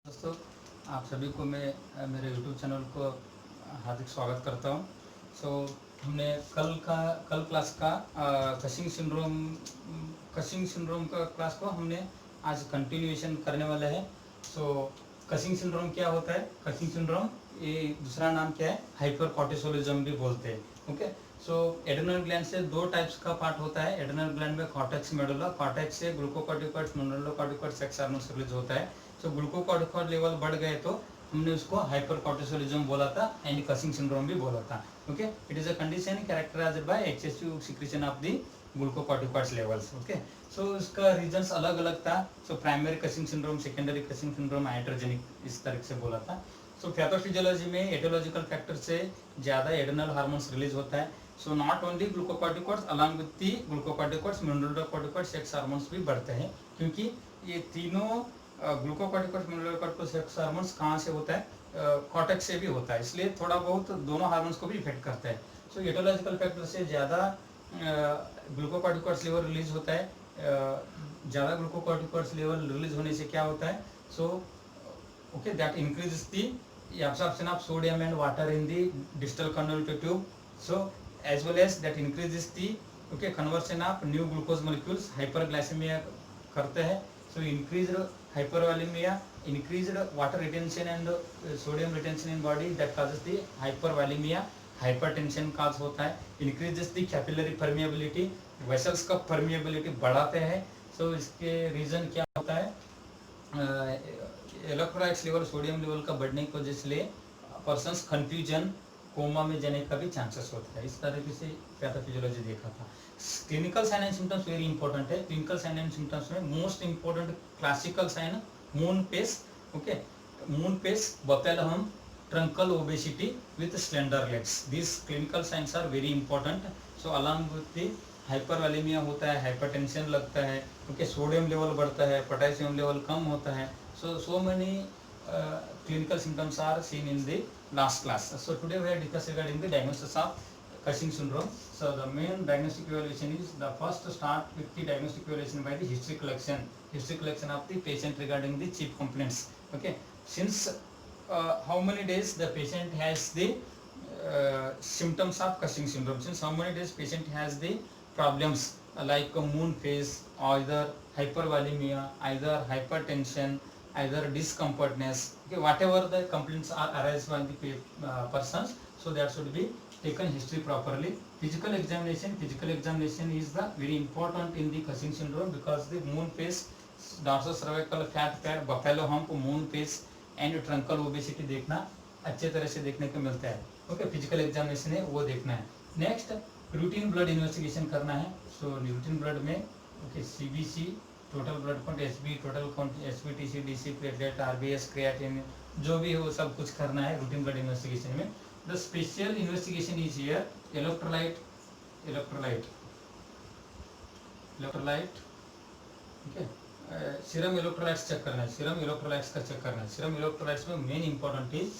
दोस्तों, आप सभी को मैं मेरे YouTube चैनल को हार्दिक स्वागत करता हूं। हमने कल क्लास का कशिंग सिंड्रोम का क्लास को हमने आज कंटिन्यूएशन करने वाला है। कशिंग सिंड्रोम क्या होता है? कशिंग सिंड्रोम ये दूसरा नाम क्या है? हाइपर कॉर्टिसोलिज्म भी बोलते हैं। ओके, एड्रेनल ग्लैंड से दो टाइप्स का पार्ट होता है। एड्रेनल ग्लैंड में कॉर्टेक्स मेडुला, कॉर्टेक्स से glucocorticoids, medullocorticoids, sex hormones release होता है। ग्लूकोकॉर्टिकॉइड लेवल बढ़ गए तो हमने उसको हाइपर कॉर्टिसोलिज्म बोला था एंड कशिंग सिंड्रोम भी बोला था। Okay, it is a condition characterized by excessive secretion of the glucocorticoids levels. Okay, इसका रीजंस अलग अलग था। Primary Cushing syndrome, secondary Cushing syndrome, hydrogenic, इस तरह से बोला था। पैथोफिजियोलॉजी में एटियोलॉजिकल फैक्टर से ज़्यादा एड्रेनल हार्मोन्स रिलीज होता है। Not only glucocorticoids, along with the glucocorticoids, medullocorticoids, sex hormones भी बढ़ते हैं, क्योंकि ये तीनों ग्लूकोकॉर्टिकॉइड्स, मेडुलोकॉर्टिकॉइड्स, सेक्स हार्मोन्स कहाँ से होता है? कॉर्टेक्स से भी होता है, इसलिए थोड़ा बहुत दोनों हार्मोन्स को भी इफेक्ट करता है। एटियोलॉजिकल फैक्टर से ज़्यादा ग्लूकोकॉर्टिकॉइड्स लेवल रिलीज होता है। ज़्यादा ग्लूकोकॉर्टिकॉइड्स लेवल रिलीज होने से क्या होता है? Okay, that increases the absorption of sodium and water in the distal convoluted tube. As well as that increases the conversion of new glucose molecules. Hyperglycemia करते हैं. Increased hypervolemia, increased water retention and sodium retention in body, that causes the hypervolemia. Hypertension cause होता है. Increases the capillary permeability, vessels का permeability बढ़ाते हैं. इसके reason क्या होता है? इलेक्ट्रोलाइट्स लेवल, सोडियम लेवल का बढ़ने की वजह से पर्सन्स कंफ्यूजन, कोमा में जाने का भी चांसेस होता है। इस तरीके से पैथोफिजियोलॉजी देखा था। Clinical sign and symptoms very important है। क्लिनिकल साइन एंड सिम्टम्स में most important classical sign moon face, okay, moon face, buffalo hump, truncal obesity with slender legs, this clinical signs are very important. Along with hypervolemia होता है, hypertension लगता है, क्योंकि sodium level बढ़ता है, potassium level कम होता है। So many clinical symptoms are seen in the last class. So today we are discussing regarding the diagnosis of Cushing syndrome. So the main diagnostic evaluation is, the first start with the diagnostic evaluation by the history collection of the patient regarding the chief complaints. Okay, since how many days the patient has the symptoms of Cushing syndrome, since how many days patient has the problems like moon phase, either hypervolemia, either hypertension, either discomfortness, okay, whatever the complaints are arise by the persons, so that should be taken history properly. Physical examination is the very important in the Cushing syndrome, because the moon phase, dorsal-cervical fat pad, buffalo hump, moon phase and truncal obesity देखना अच्छे तरह से देखने को मिलता है। Okay, physical examination है वो देखना है। नेक्स्ट, रूटीन ब्लड इन्वेस्टिगेशन करना है। रूटीन ब्लड में okay, CBC, total blood count, SB, total count, SBTC, DC, platelet, RBS, creatinine, जो भी हो सब कुछ करना है रूटीन ब्लड इन्वेस्टिगेशन में। The special investigation is here electrolyte, okay, serum electrolytes check करना है, सीरम इलेक्ट्रोलाइट्स का चेक करना है। सीरम इलेक्ट्रोलाइट्स में मेन इंपॉर्टेंट इज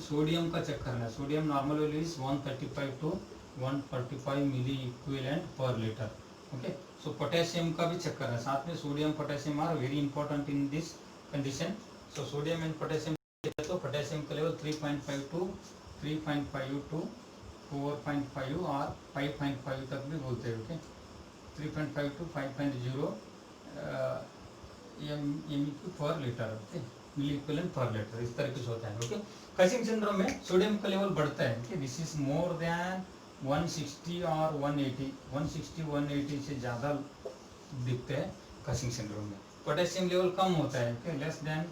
सोडियम का चेक करना है। Sodium normal value is 135 to 145 milliequivalent per litre. Okay, potassium का भी चेक करना है साथ में। Sodium, potassium are very important in this condition. Sodium and potassium, तो पोटेशियम का लेवल 3.5 to 4.5 और 5.5 तक भी बोलते हैं। Okay, 3.5 to 5.0 MEQ per litre, okay, milliequivalent per litre, इस तरीके से होता है। ओके, कशिंग सिंड्रोम में सोडियम का लेवल बढ़ता है। Okay, this is more than 160 और 180, 160-180 से ज़्यादा दिखते हैं कशिंग सिंड्रोम में। पोटेशियम लेवल कम होता है, ओके, लेस देन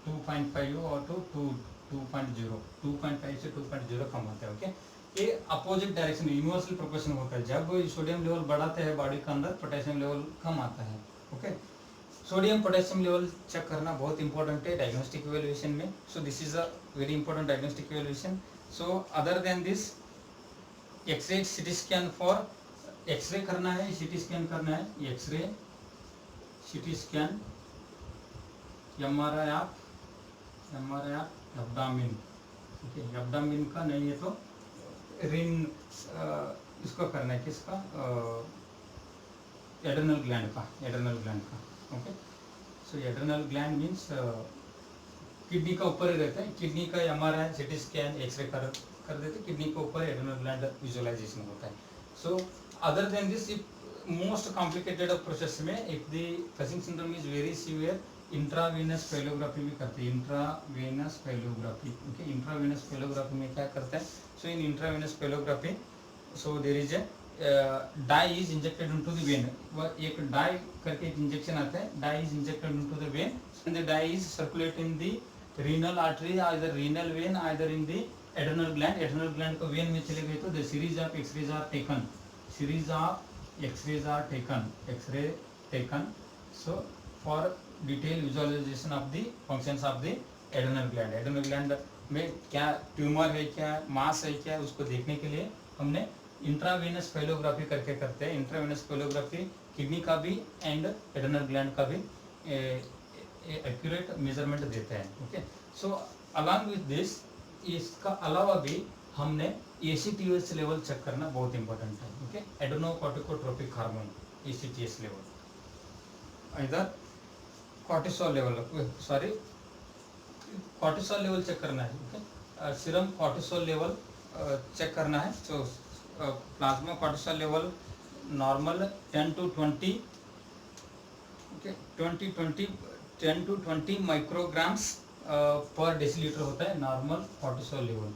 2.5 और 2.5 से 2.0 कम होता है। ओके, ये अपोजिट डायरेक्शन में यूनिवर्सल प्रोपोर्शन होता है। जब सोडियम लेवल बढ़ाते हैं बॉडी के अंदर, पोटेशियम लेवल कम आता है। Okay, sodium potassium level check करना बहुत इंपॉर्टेंट है डायग्नोस्टिक इवैल्यूएशन में। This is a very important diagnostic evaluation. Other than this, x-ray, CT scan for, x-ray करना है, सिटी स्कैन करना है, x-ray, CT scan, MRI of abdomen, okay, abdomen का नहीं है तो रिन, इसको करना है, किसका? एड्रेनल ग्लैंड का, okay. So adrenal gland means kidney का ऊपर ही रहता है, किडनी का एमआरआई सिटी स्कैन एक्सरे कर देते, किडनी के ऊपर एड्रेनल ग्लैंड विजुअलाइजेशन होता है. So other than this most complicated process में if the Cushing syndrome is very severe intravenous pyelography भी करते हैं. Intravenous pyelography, okay. Intravenous pyelography में क्या करते हैं? So in intravenous pyelography so there is a dye is injected into the vein. एक dye करके एक इंजेक्शन आता है, dye is injected into the vein and the dye is circulate in the renal artery either renal vein either in the adrenal gland. Adrenal gland को vein में चले गए तो the series of x-rays are taken, series of x-rays are taken, x-ray taken so for detail visualization of the functions of the adrenal gland. Adrenal gland में क्या tumour है, क्या मास है, क्या उसको देखने के लिए हमने इंट्रावेनस फेलोग्राफी करके करते हैं. इंट्रावेनस फेलोग्राफी किडनी का भी एंड एड्रेनल ग्लैंड का भी एक्यूरेट मेजरमेंट देते हैं. Okay. So along with this इसका अलावा भी हमने ACTS लेवल चेक करना बहुत इंपॉर्टेंट है. Okay. Adrenocorticotropic hormone ACTS level, इधर cortisol level, sorry cortisol level check करना है. Okay. Serum cortisol level check करना है. So plasma cortisol level normal 10 to 20, okay, 10 to 20 micrograms per decilitre होता है normal cortisol level.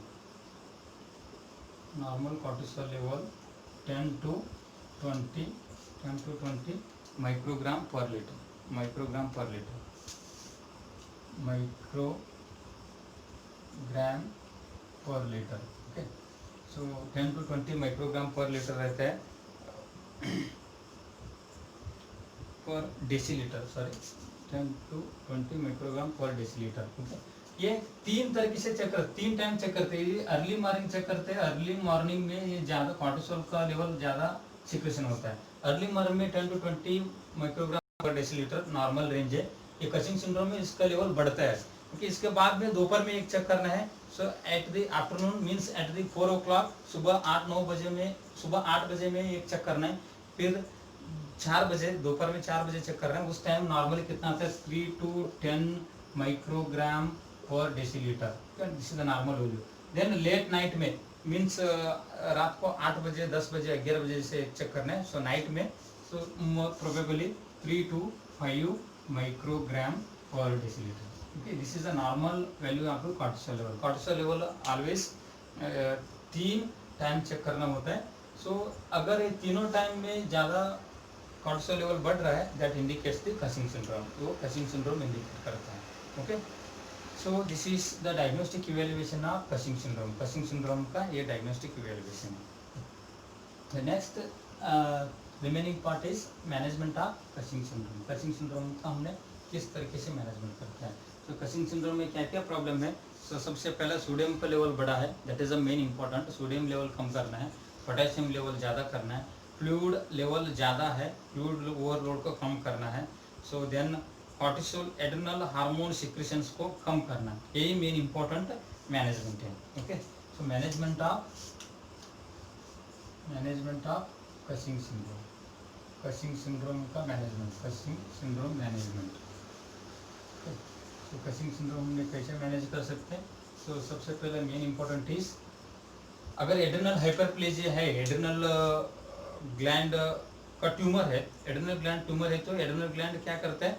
Normal cortisol level 10 to 20 microgram per litre, microgram per litre, microgram per litre. Okay. So 10 to 20 microgram per litre रहता है पर decilitre, sorry 10 to 20 microgram per decilitre. Okay. ये तीन तरीके से check करते, तीन टाइम चेक करते हैं. अर्ली मॉर्निंग चेक करते हैं. अर्ली मॉर्निंग में ये ज़्यादा कॉर्टिसोल का लेवल ज़्यादा सिक्रेशन होता है. अर्ली मॉर्निंग में 10 to 20 microgram per decilitre normal range है. ये कसिंग सिंड्रोम में इसका लेवल बढ़ता है. क्योंकि इसके बाद में दोपहर में एक चेक करना है. So at the afternoon means at the 4 o'clock, सुबह 8-9 बजे में, सुबह 8 बजे में एक चेक करना है. फिर 4 बजे, दोपहर में 4 बजे चेक करना है. उस टाइम नॉर्मली कितना आता है? 3 to 10 microgram per decilitre. This is the normal value. Then late night में मीन्स रात को 8 बजे, 10 बजे, 11 बजे से चेक करना है. सो नाइट में so probably 3 to 5 microgram per decilitre. Okay. This is the normal value of cortisol level. Cortisol level always 3 time check करना होता है. सो अगर ये तीनों टाइम में ज़्यादा कॉर्टिसोल लेवल बढ़ रहा है that indicates the Cushing syndrome. वो कसिंग सिंड्रोम इंडिकेट करता है. Okay. So this is the diagnostic evaluation of Cushing syndrome. Cushing syndrome का ये डायग्नोस्टिक इवेल्युएशन है. The next remaining part is management of Cushing syndrome. Cushing syndrome का हमने किस तरीके से मैनेजमेंट करते हैं. तो कसिंग सिंड्रोम में क्या क्या प्रॉब्लम है? तो सबसे पहला सोडियम का लेवल बढ़ा है, that is a main important. Sodium level कम करना है. पोटेशियम लेवल ज़्यादा करना है. फ्लूइड लेवल ज़्यादा है, फ्लूइड ओवरलोड को कम करना है. So then cortisol adrenal hormone secretions को कम करना है. यही मेन इंपॉर्टेंट मैनेजमेंट है. Okay. So management of Cushing syndrome. Cushing syndrome का मैनेजमेंट, कसिंग सिंड्रोम मैनेजमेंट. तो कसिंग सिंड्रोम में कैसे मैनेज कर सकते हैं? तो सबसे पहले मेन इंपॉर्टेंट इज अगर एड्रेनल हाइपरप्लेजिया है, एड्रेनल ग्लैंड का ट्यूमर है, एड्रेनल ग्लैंड ट्यूमर है, तो एड्रेनल ग्लैंड क्या करता है?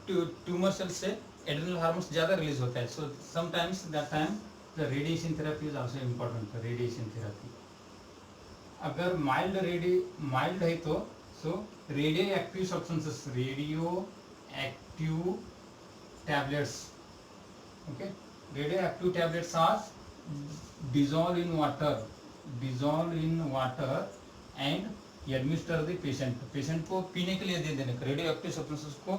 ट्यूमर सेल से एड्रेनल हार्मोन्स ज़्यादा रिलीज होता है. So sometimes that time the radiation therapy is also important. Radiation therapy अगर माइल्ड है तो so radioactive substances, radioactive tablets, okay, radioactive tablets are dissolved in water and administer the patient को पीने के लिए दे देने का. Radio active substances को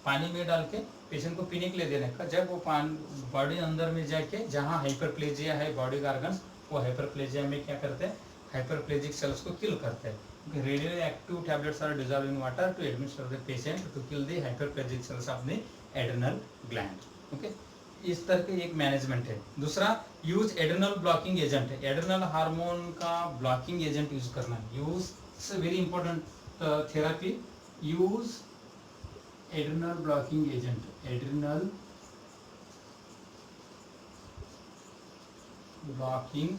पानी में डाल के पेशेंट को पीने के लिए देने का. जब वो बॉडी अंदर में जाके जहाँ हाइपरप्लेजिया है बॉडी ऑर्गन्स, वो हाइपरप्लेजिया में क्या करते हैं? हाइपरप्लेजिक सेल्स को किल करते हैं. Radioactive tablets are dissolve in water to administer the patient to kill the hyperplastic cells of the adrenal gland. Okay. इस तरह के एक मैनेजमेंट है. दूसरा यूज एड्रेनल ब्लॉकिंग एजेंट है. एड्रेनल हार्मोन का ब्लॉकिंग एजेंट यूज करना है. Use very important therapy. Use adrenal blocking agent, adrenal blocking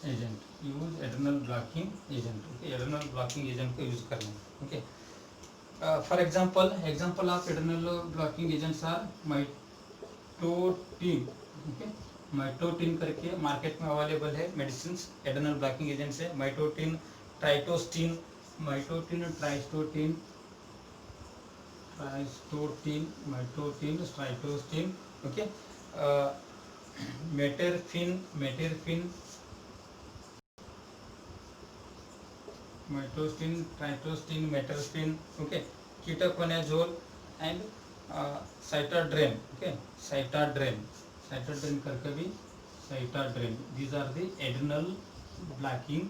agent, use adrenal blocking agent. Okay, adrenal blocking agent को यूज करना है। Okay, for example of adrenal blocking agents are mitotane. Okay, mitotane करके market में available है medicine, adrenal blocking agents है। Mitotane, trilostane, mitotane, trilostane, mitotane, trilostane. Okay, metyrapone, mitotane, trilostane, metyrapone. Okay, ketoconazole and Cytadren. Okay, Cytadren करके भी Cytadren, these are the adrenal blocking,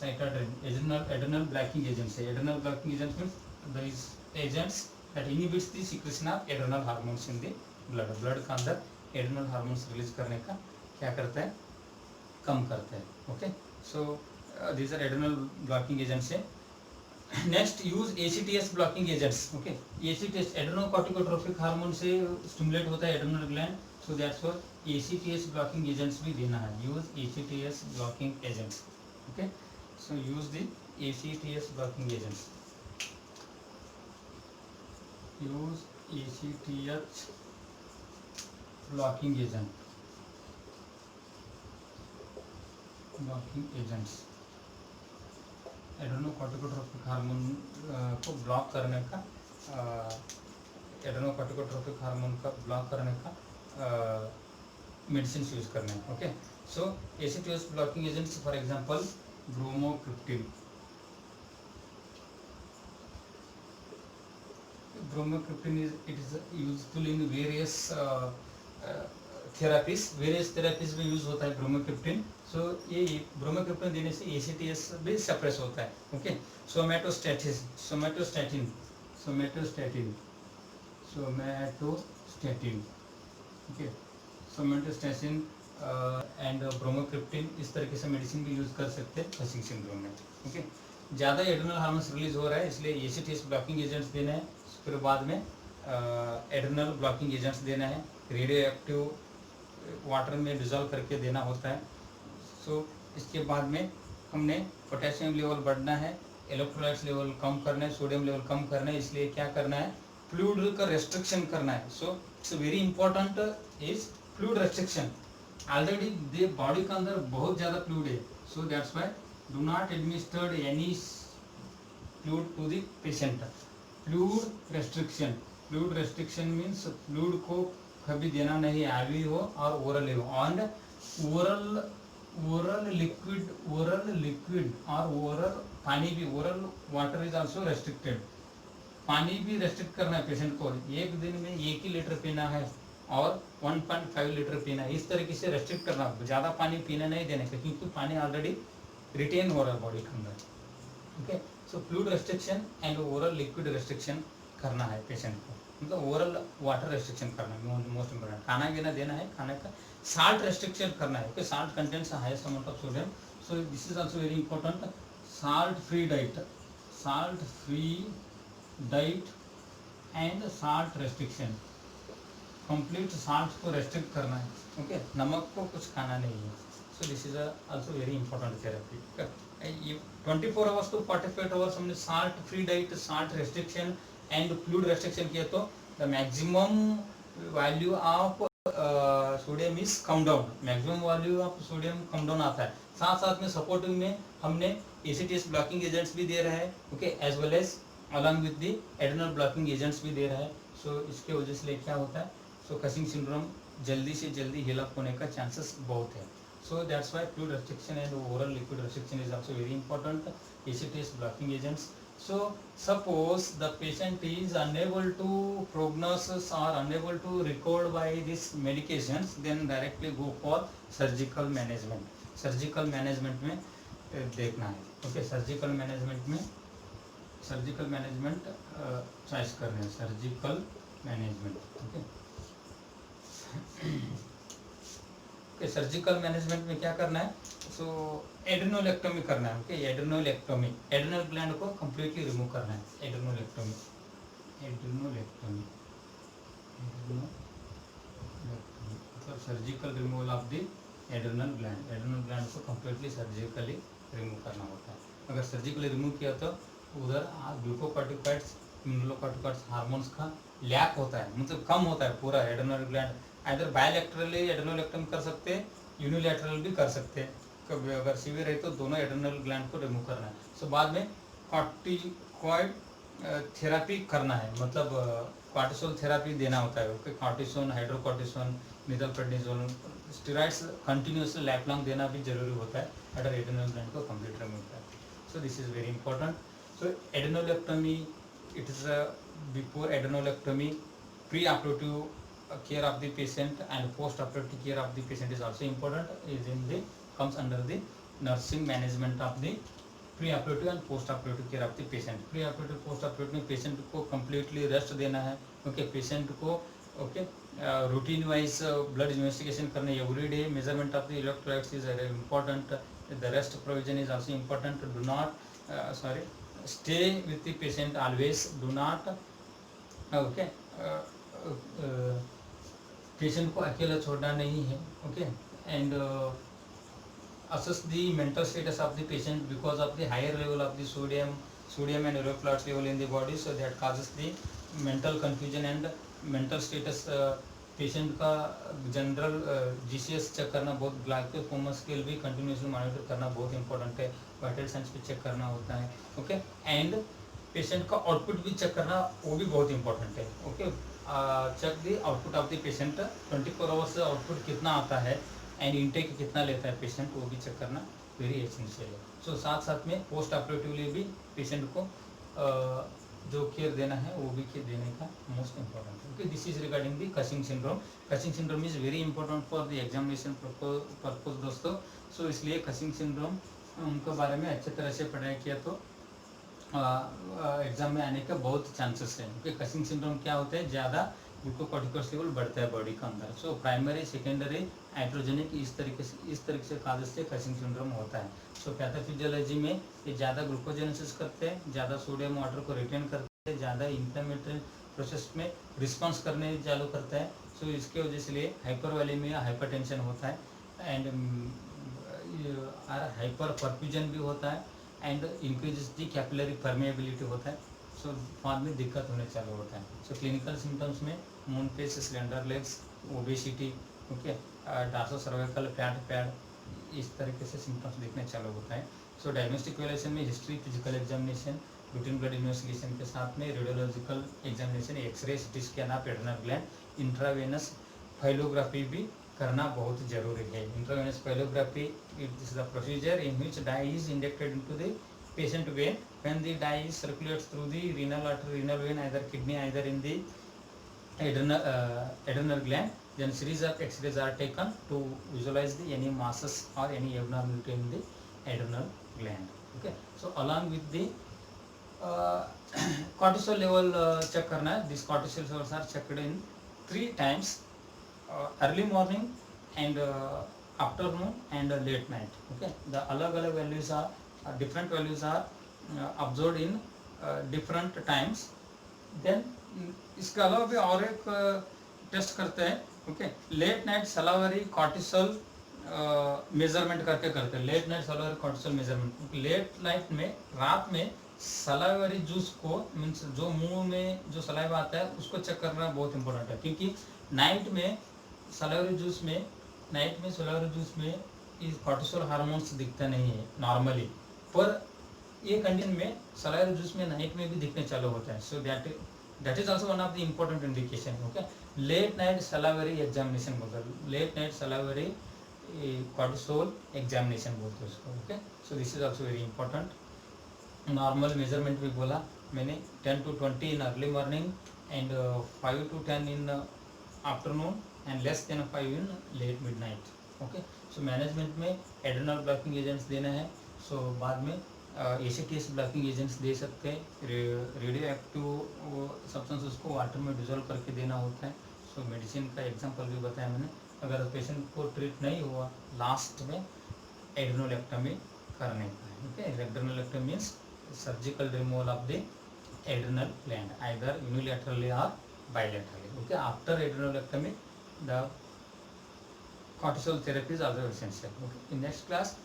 Cytadren adrenal blocking agents है। Adrenal blocking agents means these agents that inhibits the secretion of adrenal hormones in the blood के अंदर adrenal hormones release करने का क्या करता है, कम करता है। Okay, so these are adrenal blocking agents है। Next, use ACTS blocking agents. Okay, ACTS adrenocorticotropic hormone से स्टिमुलेट होता है adrenal gland, so that's why ACTS blocking agents भी देना है। Use ACTS blocking agents. Okay, so use the ACTS blocking agents, use ACTS blocking agents adrenocorticotropic hormone को block करने का, adrenocorticotropic hormone का ब्लॉक करने का मेडिसिन यूज करना है। Okay, so ACTS blocking agents for example bromocriptine. Bromocriptine is useful in various therapies, में use होता है ब्रोमोक्रिप्टिन। सो ये ब्रोमोक्रिप्टिन देने से एसीटीएस भी सप्रेस होता है। Okay, somatostatin okay, somatostatin and bromocriptine इस तरीके से मेडिसिन भी यूज कर सकते हैं फसिंग सिंड्रोम में। ओके, ज़्यादा एड्रिनल हार्मोन्स रिलीज हो रहा है इसलिए एसीटीएस ब्लॉकिंग एजेंट्स देना है, फिर बाद में एड्रिनल ब्लॉकिंग एजेंट्स देना है। रेडियो एक्टिव वाटर में डिजोल्व करके देना होता है। सो इसके बाद में हमने पोटेशियम लेवल बढ़ना है, इलेक्ट्रोलाइट्स लेवल कम करना है, सोडियम लेवल कम करना है, इसलिए क्या करना है, फ्लूइड का रेस्ट्रिक्शन करना है। So it's very important is fluid restriction. Already the body के अंदर बहुत ज़्यादा फ्लूइड है, so that's why do not administered any fluid to the patient. Fluid restriction means fluid को कभी देना नहीं, आईवी हो और ओरल हो, एंड ओरल लिक्विड और ओरल पानी भी, oral water is also restricted. पानी भी रेस्ट्रिक्ट करना है पेशेंट को, एक दिन में 1 ही लीटर पीना है और 1.5 लीटर पीना है, इस तरीके से रेस्ट्रिक्ट करना। ज़्यादा पानी पीने नहीं देने का, क्योंकि पानी ऑलरेडी रिटेन हो रहा है बॉडी के अंदर। Okay, so fluid restriction and oral liquid restriction करना है पेशेंट को, मतलब ओरल वाटर रेस्ट्रिक्शन करना है मोस्ट इम्पोर्टेंट। खाना पीना देना है, खाने का साल्ट रेस्ट्रिक्शन करना है। Okay, salt contents highest amount of sodium, so this is also very important. Salt free diet and salt restriction, complete salt को रेस्ट्रिक्ट करना है। ओके, नमक को कुछ खाना नहीं है। सो this is also very important therapy. ये 24 आवर्स टू 48 आवर्स हमने salt free diet, salt restriction and fluid restriction किया तो the maximum value of sodium is come down, maximum value of sodium come down आता है। साथ साथ में supportive में हमने एसीटीएस ब्लॉकिंग एजेंट्स भी दे रहे हैं। Okay, as well as along with the adrenal blocking agents भी दे रहा है। सो इसके वजह से क्या होता है, सो कसिंग सिंड्रोम जल्दी से जल्दी हील अप होने का चांसेस बहुत है। So that's why fluid restriction and oral liquid restriction is also very important. ACTH blocking agents. So suppose the patient is unable to prognosis or unable to record by these medications, then directly go for surgical management. Surgical management में देखना है। Okay, surgical management choice करना है, surgical management. Okay. Surgical management में क्या करना है, सो एड्रेनोलेक्टोमी करना है। ओके, एड्रेनोलेक्टोमी, एड्रेनल ग्लैंड को कम्प्लीटली रिमूव करना है। एड्रेनोलेक्टमी, मतलब surgical removal of the adrenal gland. Adrenal gland को कम्प्लीटली सर्जिकली रिमूव करना होता है। अगर सर्जिकली रिमूव किया तो उधर ग्लूकोकॉर्टिकॉइड्स, इम्यूनोकॉर्टिकॉइड्स, हार्मोन्स का लैक होता है, मतलब कम होता है पूरा एड्रेनल ग्लैंड। इधर बायोलेक्ट्रली एड्रेनोलेक्टमी कर सकते हैं, यूनिलैटरल भी कर सकते हैं। कभी अगर सीवियर है तो दोनों एड्रेनल ग्लैंड को रिमूव करना है। सो बाद में कॉर्टिकॉइड थेरापी करना है, मतलब कॉर्टिसोल थेरापी देना होता है। Okay, cortisone, hydrocortisone, methylprednisolone, steroids continuously lifelong देना भी जरूरी होता है अगर एड्रेनल ग्लैंड को कंप्लीट रिमूव करना। So this is very important. So adrenalectomy, it is before adrenalectomy pre-operative care of the patient and post-operative care of the patient is also important, is in the comes under the nursing management of the pre-operative and post-operative care of the patient। pre-operative post-operative में patient को completely rest देना है। Okay, patient को okay routine wise blood investigation करना every day. Measurement of the electrolytes is very important. The rest provision is also important. Do not stay with the patient always, do not okay patient को अकेला छोड़ना नहीं है। Okay, and assess the mental status of the patient because of the higher level of the sodium and electrolytes level in the body, so that causes the mental confusion and mental status। Patient का general GCS check करना बहुत, ग्लाइकोकोमा scale भी continuously monitor करना बहुत important है। Vital science भी check करना होता है। ओके, एंड पेशेंट का आउटपुट भी चेक करना, वो भी बहुत इंपॉर्टेंट है। Okay, check the output of the patient, 24 hours output कितना आता है एंड इनटेक कितना लेता है पेशेंट, वो भी चेक करना वेरी एसेंशियल है। सो साथ साथ में पोस्ट ऑपरेटिवली भी पेशेंट को जो केयर देना है वो भी केयर देने का मोस्ट इंपॉर्टेंट है। Okay, this is regarding the Cushing syndrome. Cushing syndrome is very important for the examination purpose दोस्तों। सो इसलिए कशिंग सिंड्रोम उनके बारे में अच्छे तरह से पढ़ाई किया तो एग्जाम में आने का बहुत चांसेस है। ओके, कशिंग सिंड्रोम क्या होता है, ज़्यादा ग्लूकोकॉर्टिकॉइड्स लेवल बढ़ता है बॉडी के अंदर। सो प्राइमरी, सेकेंडरी, हाइड्रोजेनिक, इस तरीके से काज से कशिंग सिंड्रोम होता है। सो पैथोफिजियोलॉजी में ये ज़्यादा ग्लूकोजेनेसिस करते हैं, ज़्यादा सोडियम वाटर को रिटेन करते हैं, ज़्यादा इंफ्लेमेटरी प्रोसेस में रिस्पॉन्स करने चालू करता है। सो इसके वजह से लिए हाइपरवैलेमिया, हाइपरटेंशन होता है एंड हाइपर परफ्यूजन भी होता है and increases the capillary permeability होता है। सो बाद में दिक्कत होने चालू होता है। सो क्लिनिकल सिम्टम्स में moon face, slender legs, obesity, okay, dorso cervical fat pad, इस तरीके से सिम्टम्स दिखने चालू होता है। सो डायग्नोस्टिक इवैल्यूएशन में history, physical examination, routine blood investigation के साथ में radiological examination, x-ray, CT scan of adrenal gland, intravenous pyelography भी करना बहुत जरूरी है। Intravenous pyelography, it is the procedure in which dye is injected into the patient vein when the dye circulates through the renal artery, renal vein, either kidney, either in the adrenal gland. Then series of x-rays are taken to visualize the any masses or any abnormality in the adrenal gland. Okay, so along with the cortisol level check करना है। These cortisol levels are checked in 3 times, early morning and afternoon and late night. Okay, the अलग-अलग values are different values are observed in different times। then इसके अलावा भी और एक test करते हैं। Okay, late night salivary cortisol measurement करके करते हैं। Late night salivary cortisol measurement, late night में, रात में सलावरी जूस को, मीन्स जो मुंह में जो सलाइवा आता है उसको चेक करना बहुत इंपॉर्टेंट है, क्योंकि नाइट में सलावरी जूस में इस कॉर्टिसोल हार्मोन्स दिखता नहीं है नॉर्मली, पर ये कंडीशन में सलाइवा जूस में नाइट में भी दिखने चालू होता है। So that is also one of the important indication. Okay, late night salivary examination बोलते हैं, late night salivary cortisol examination बोलते हैं उसको। Okay, so this is also very important. Normal measurement भी बोला मैंने, 10 to 20 in early morning and 5 to 10 in afternoon and less than 5 in late midnight. Okay, so management में adrenal blocking agents देना है। सो बाद में एसीटीएस ब्लॉकिंग एजेंट्स दे सकते हैं। रेडियो एक्टिव सब्सटेंस उसको वाटर में डिजोल्व करके देना होता है। सो मेडिसिन का एग्जांपल भी बताया मैंने। अगर पेशेंट को ट्रीट नहीं हुआ, लास्ट में एड्रेनोलेक्टमी करने का है। Okay, adrenalectomy means surgical removal of the adrenal gland, either unilaterally or bilaterally. Okay, after adrenalectomy, the cortisol therapy is also essential. Okay, in next class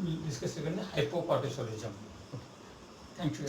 we will discuss again the hypocortisolism. Okay, thank you.